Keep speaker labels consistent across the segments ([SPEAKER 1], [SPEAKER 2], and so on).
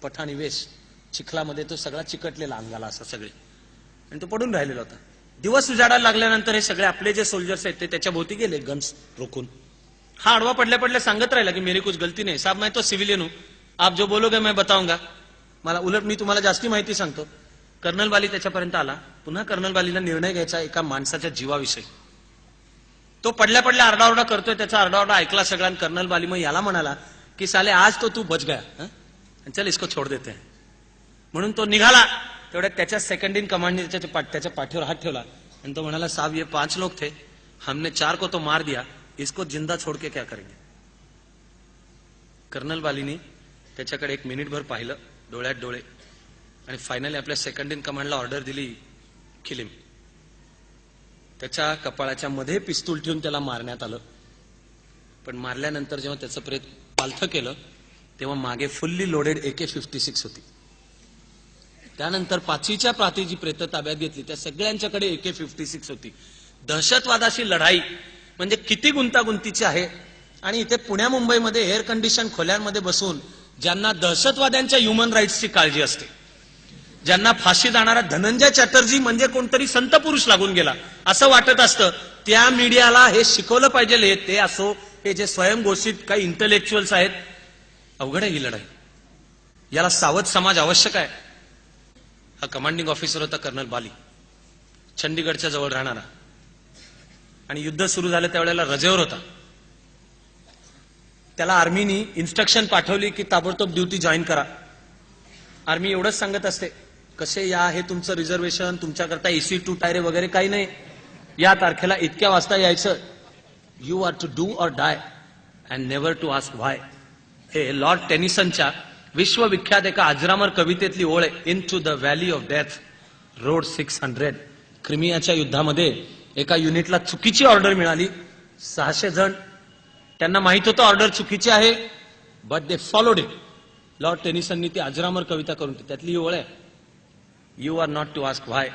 [SPEAKER 1] पठाणी वेश, चिखलामध्ये तो सगळा चिकटलेला अंगाला असा सगळे, आणि तो पडून राहिलेला होता. दिवस उजाडायला लागल्यानंतर हे सगळे आपले जे सोल्जर्स आहेत ते त्याच्या भोवती गेले गन्स रोखून. हा आडवा पडल्या पडल्या सांगत राहिला की मेरी कुछ गलती नाही साहब, मैं तो सिविलियन हूं, आप जो बोलोगे मैं बताऊंगा. मला उलट मी तुम्हाला जास्ती माहिती सांगतो. कर्नल बाली त्याच्यापर्यंत आला. पुन्हा कर्नल बालीला निर्णय घ्यायचा एका माणसाच्या जीवाविषयी. तो पडल्या पडल्या आरडाओरडा करतोय, त्याचा आरडाओरडा ऐकला सगळा. कर्नल बाली मग याला म्हणाला की साले आज तो तू बच गया, चल इसको छोड़ देते हैं. म्हणून तो निघाला. तेवढ्यात त्याच्या सेकंड इन कमांडने त्याच्या पाठीवर हात ठेवला आणि तो म्हणाला, साहब ये 5 लोग थे, हमने 4 को तो मार दिया, इसको जिंदा छोड़ के क्या करेंगे. कर्नल बालीनी त्याच्याकडे 1 मिनिटभर पाहिलं, डोळ्यात डोळे, आणि फायनली आपल्या सेकंड इन कमांडला ऑर्डर दिली, किलिम. त्याच्या कपाळाच्या मध्ये पिस्तूल ठेवून त्याला मारण्यात आलं. पण मारल्यानंतर जेव्हा त्याचं प्रेत पालथं केलं तेव्हा मागे फुल्ली लोडेड AK-56 होती. त्यानंतर 5वीच्या प्रांतीची प्रेत ताब्यात घेतली, त्या सगळ्यांच्याकडे AK-56 होती. दहशतवादाशी लढाई म्हणजे किती गुंतागुंतीची आहे. आणि इथे पुण्या मुंबईमध्ये एअर कंडिशन खोल्यांमध्ये बसून ज्यांना दहशतवाद्यांच्या ह्युमन राईट्सची काळजी असते, ज्यांना फाशी जाणारा धनंजय चॅटर्जी म्हणजे कोणतरी संत पुरुष लागून गेला असं वाटत असतं, त्या मीडियाला हे शिकवलं पाहिजे. ते असो हे जे स्वयंघोषित काही इंटलेक्च्युअल्स आहेत. अवघड आहे ही लढाई, याला सावध समाज आवश्यक आहे. हा कमांडिंग ऑफिसर होता कर्नल बाली, चंडीगडच्या जवळ राहणारा, आणि युद्ध सुरू झालं त्यावेळेला रजेवर होता. त्याला आर्मीनी इन्स्ट्रक्शन पाठवली की ताबडतोब ड्युटी जॉईन करा. आर्मी एवढंच सांगत असते, कसे या, हे तुमचं रिझर्वेशन, तुमच्याकरता AC2 टायरे वगैरे काही नाही, या तारखेला इतक्या वाजता यायचं. You are to do or die and never to ask why. हे लॉर्ड टेनिसनच्या विश्वविख्यात एका अजरामर कवितेतली ओळ आहे. Into the valley of death rode 600. क्रिमियाच्या युद्धामध्ये एका युनिटला चुकीची ऑर्डर मिळाली. 600 जण, त्यांना माहित होतं ऑर्डर चुकीची आहे, but they followed it. Lord टेनिसननी ती अजरामर कविता करून त्यातली ही ओळ आहे, you are not to ask why,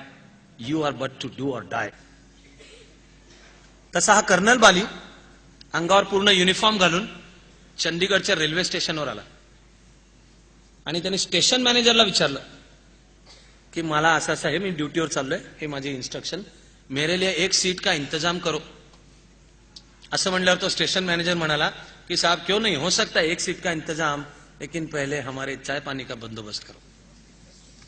[SPEAKER 1] you are but to do or die. तसा हा कर्नल बाली अंगावर पूर्ण युनिफॉर्म घालून चंदीगडच्या रेल्वे स्टेशनवर आला आणि त्यांनी स्टेशन मॅनेजरला विचारलं की मला असं असं आहे, मी ड्युटीवर चाललोय, हे माझे इन्स्ट्रक्शन, मेरे लिए 1 सीट का इंतजाम करो. असं म्हणल्यावर तो स्टेशन मॅनेजर म्हणाला की साहब क्यों नहीं, हो सकता है 1 सीट का इंतजाम, लेकिन पहले हमारे चाय पानी का बंदोबस्त करो.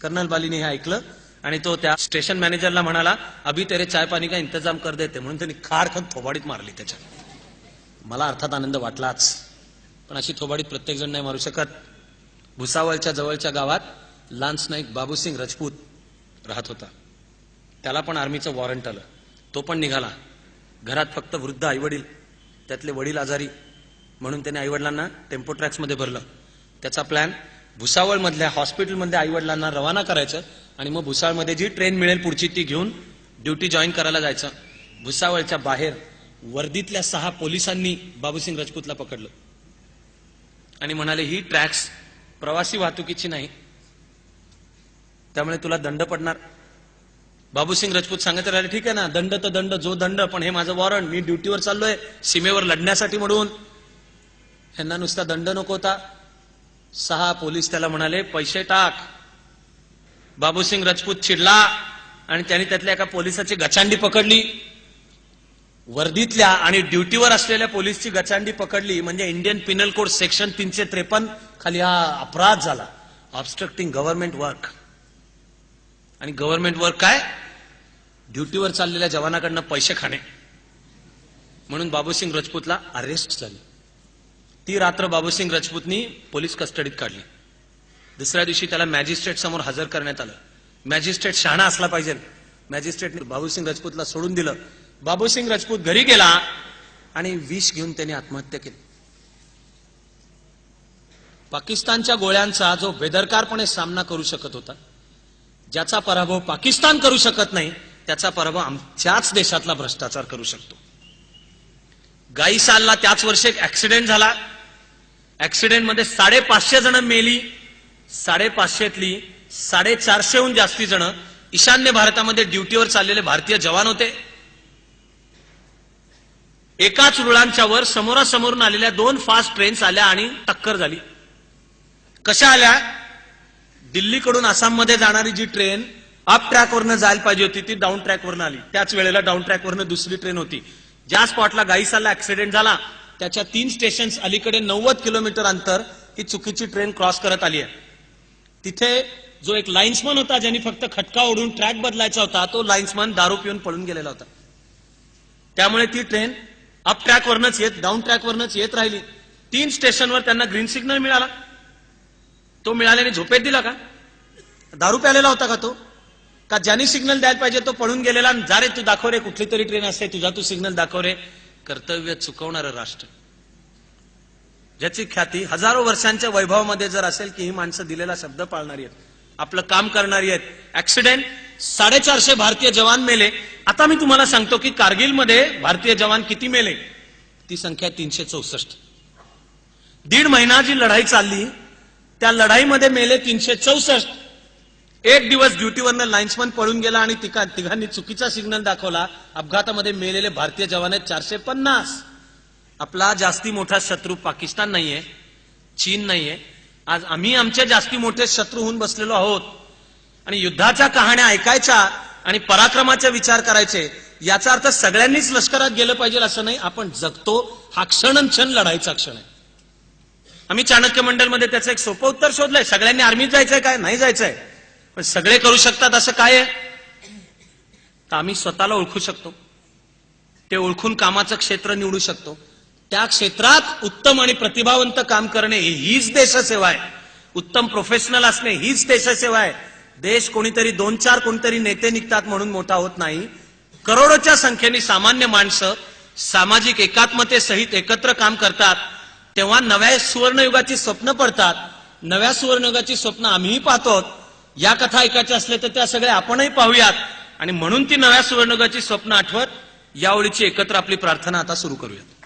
[SPEAKER 1] कर्नल बालीने हे ऐकलं आणि तो त्या स्टेशन मॅनेजरला म्हणाला, अभी तेरे चाय पानी का इंतजाम कर देते. म्हणून त्यांनी खारखन थोबाडीत मारली त्याच्या. मला अर्थात आनंद वाटलाच, पण अशी थोबाडीत प्रत्येक जण नाही मारू शकत. भुसावळच्या जवळच्या गावात लान्स नाईक बाबूसिंग राजपूत राहत होता. त्याला पण आर्मीचं वॉरंट आलं, तो पण निघाला. घरात फक्त वृद्ध आईवडील, त्यातले वडील आजारी, म्हणून त्याने आईवडिलांना टेम्पो ट्रॅक्समध्ये भरलं. त्याचा प्लॅन भुसावळमधल्या हॉस्पिटलमध्ये आईवडिलांना रवाना करायचं आणि मग भुसावळमध्ये जी ट्रेन मिळेल पुढची ती घेऊन ड्युटी जॉईन करायला जायचं. भुसावळच्या बाहेर वर्दीतल्या 6 पोलिसांनी बाबूसिंग राजपूतला पकडलं आणि म्हणाले, ही ट्रॅक्स प्रवासी वाहतुकीची नाही, त्यामुळे तुला दंड पडणार. बाबूसिंग राजपूत सांगत राहिले, ठीक आहे ना, दंड तर दंड, जो दंड, पण हे माझं वॉरंट, मी ड्युटीवर चाललोय सीमेवर लढण्यासाठी म्हणून, ह्यांना नुसता दंड नको होता. 6 पोलीस त्याला म्हणाले, पैसे टाक. बाबूसिंग राजपूत चिडला आणि त्यांनी त्यातल्या एका पोलिसाची गचांडी पकडली. वर्दीतल्या आणि ड्युटीवर असलेल्या पोलीसची गचांडी पकडली म्हणजे इंडियन पिनल कोड सेक्शन 353 खाली हा अपराध झाला, ऑब्स्ट्रक्टिंग गव्हर्नमेंट वर्क. आणि गव्हर्नमेंट वर्क काय, ड्युटीवर चाललेल्या जवानाकडनं पैसे खाणे. म्हणून बाबूसिंग राजपूतला अरेस्ट झाली. ती रात्र बाबूसिंग राजपूतनी पोलीस कस्टडीत काढली. दुसऱ्या दिवशी त्याला मॅजिस्ट्रेट समोर हजर करण्यात आलं. मॅजिस्ट्रेट शहाणा असला पाहिजे. मॅजिस्ट्रेटने बाबूसिंग राजपूतला सोडून दिलं. बाबूसिंग राजपूत घरी गेला आणि विष घेऊन त्याने आत्महत्या केली. पाकिस्तानच्या गोळ्यांचा जो बेदरकारपणे सामना करू शकत होता, ज्याचा पराभव पाकिस्तान करू शकत नाही, त्याचा पराभव आमच्याच देशातला भ्रष्टाचार करू शकतो. गाईसालला त्याच वर्षी एक ऍक्सिडेंट झाला. ऍक्सिडेंटमध्ये 550 जण मेली. 550तली 450हून जास्ती जण ईशान्य भारतामध्ये ड्युटीवर चाललेले भारतीय जवान होते. एकाच रुळांच्या वर समोरासमोरून आलेल्या 2 फास्ट ट्रेन्स आल्या आणि टक्कर झाली. कशा आल्या, दिल्लीकडून आसाममध्ये जाणारी जी ट्रेन अप ट्रॅकवरनं जायला पाहिजे होती ती डाऊन ट्रॅकवरनं आली. त्याच वेळेला डाऊन ट्रॅकवरनं दुसरी ट्रेन होती. ज्या स्पॉटला गाईसाला ऍक्सिडेंट झाला त्याच्या 3 स्टेशन्स अलीकडे 90 किलोमीटर अंतर ही चुकीची ट्रेन क्रॉस करत आली आहे. तिथे जो एक लाईन्समन होता ज्यांनी फक्त खटका ओढून ट्रॅक बदलायचा होता तो लाईन्समन दारू पिऊन पळून गेलेला होता. त्यामुळे ती ट्रेन अप ट्रॅकवरनच येत डाऊन ट्रॅकवरनच येत राहिली. 3 स्टेशनवर त्यांना ग्रीन सिग्नल मिळाला. तो मिळाल्याने झोपेत दिला का? दारू प्यालेला होता का तो? का ज्यांनी सिग्नल द्यायला पाहिजे तो पळून गेलेला, जा रे तू दाखव रे, कुठली तरी ट्रेन असते तुझा तू सिग्नल दाखव रे. कर्तव्य चुकवणारं राष्ट्र ज्याची ख्याती हजारो वर्षांच्या वैभवामध्ये जर असेल की ही माणसं दिलेला शब्द पाळणारी आहेत, आपलं काम करणारी आहेत. ऍक्सिडेंट 450 भारतीय जवान मेले. आता मी तुम्हाला सांगतो की कारगिलमध्ये भारतीय जवान किती मेले. ती संख्या 364. 1.5 महिना जी लढाई चालली त्या लढाईमध्ये मेले 364. एक दिवस ड्युटीवरनं लाईन्समन पळून गेला आणि तिघांनी चुकीचा सिग्नल दाखवला. अपघातामध्ये मेलेले भारतीय जवान आहेत 450. आपला जास्ती मोठा शत्रू पाकिस्तान नाहीये, चीन नाहीये. आज आम्ही आमचे जास्ती मोठे शत्रू होऊन बसलेलो आहोत आणि युद्धाच्या कहाण्या ऐकायच्या आणि पराक्रमाचे विचार करायचे. याचा अर्थ सगळ्यांनीच लष्करात गेलं पाहिजे असं नाही. आपण जगतो हा क्षण लढाईचा क्षण आहे. आम्ही चाणक्य मंडलमध्ये त्याचं एक सोपं उत्तर शोधलंय. सगळ्यांनी आर्मीत जायचंय काय? नाही जायचंय. पण सगळे करू शकतात असं काय आहे? तर आम्ही स्वतःला ओळखू शकतो. ते ओळखून कामाचं क्षेत्र निवडू शकतो. त्या क्षेत्रात उत्तम आणि प्रतिभावंत काम करणे हीच देशसेवा आहे. उत्तम प्रोफेशनल असणे हीच देशसेवा आहे. देश कोणीतरी 2-4 कोणीतरी नेते निघतात म्हणून मोठा होत नाही. करोडोच्या संख्येने सामान्य माणसं सामाजिक एकात्मतेसहित एकत्र काम करतात तेव्हा नव्या सुवर्णयुगाची स्वप्न पडतात. नव्या सुवर्णयुगाची स्वप्न आम्हीही पाहतो. या कथा ऐकायच्या असल्या तर त्या सगळ्या आपणही पाहूयात आणि म्हणून ती नव्या सुवर्णयुगाची स्वप्न आठवत या ओळीची एकत्र आपली प्रार्थना आता सुरू करूयात.